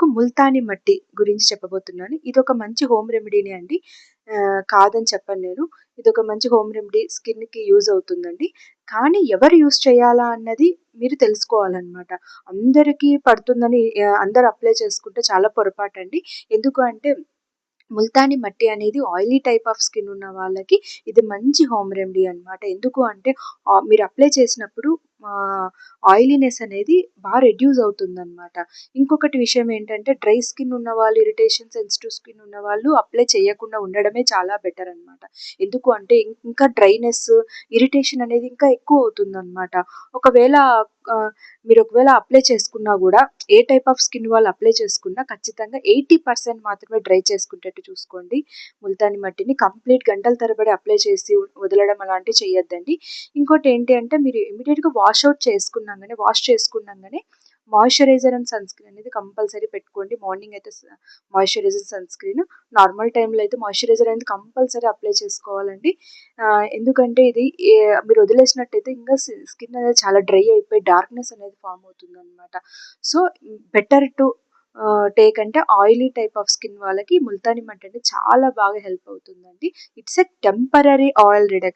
మీకు ముల్తానీ మట్టి గురించి చెప్పబోతున్నాను. ఇదొక మంచి హోమ్ రెమెడీనే అండి. కాదని చెప్పను నేను. ఇదొక మంచి హోమ్ రెమెడీ స్కిన్‌కి యూజ్ అవుతుందండి. కానీ ఎవరు యూజ్ చేయాలా అన్నది మీరు తెలుసుకోవాలనమాట. అందరికీ పడుతుందని అందరూ అప్లై చేసుకుంటే చాలా పొరపాటండి. ఎందుకు అంటే ముల్తానీ మట్టి అనేది ఆయిలీ టైప్ ఆఫ్ స్కిన్ ఉన్న వాళ్ళకి ఇది మంచి హోమ్ రెమెడీ అనమాట. ఎందుకు అంటే మీరు అప్లై చేసినప్పుడు ఆయిలీనెస్ అనేది రెడ్యూస్ అవుతుందనమాట. ఇంకొకటి విషయం ఏంటంటే డ్రై స్కిన్ ఉన్నవాళ్ళు, ఇరిటేషన్ సెన్సిటివ్ స్కిన్ ఉన్నవాళ్ళు అప్లై చేయకుండా ఉండడమే చాలా బెటర్ అనమాట. ఎందుకు అంటే ఇంకా డ్రైనెస్, ఇరిటేషన్ అనేది ఇంకా ఎక్కువ అవుతుందనమాట. ఒకవేళ ఒకవేళ అప్లై చేసుకున్నా గూడా ఏ టైప్ ఆఫ్ స్కిన్ వాళ్ళు అప్లై చేసుకున్నా ఖచ్చితంగా 80% మాత్రమే డ్రై చేసుకునేటట్టు చూసుకోండి. ముల్తానీ మట్టిని కంప్లీట్ గంటల తరబడి అప్లై చేసి వదలడం అలాంటివి చేయొద్దండి. ఇంకోటేంటి అంటే మీరు ఇమ్మీడియేట్‌గా వాష్ చేసుకున్నాంగానే మాయిశ్చరైజర్ అండ్ సన్ స్క్రీన్ అనేది కంపల్సరీ పెట్టుకోండి. మార్నింగ్ అయితే మాయిశ్చరైజర్, సన్ స్క్రీన్. నార్మల్ టైమ్‌లో అయితే మాయిశ్చరైజర్ అనేది కంపల్సరీ అప్లై చేసుకోవాలండి. ఎందుకంటే ఇది మీరు వదిలేసినట్టయితే ఇంకా స్కిన్ అనేది చాలా డ్రై అయిపోయి డార్క్‌నెస్ అనేది ఫార్మ్ అవుతుందనమాట. సో, బెటర్ టు టేక్ అంటే ఆయిలీ టైప్ ఆఫ్ స్కిన్ వాళ్ళకి ముల్తానీ మట్టి అనేది చాలా బాగా హెల్ప్ అవుతుందండి. It's a temporary oil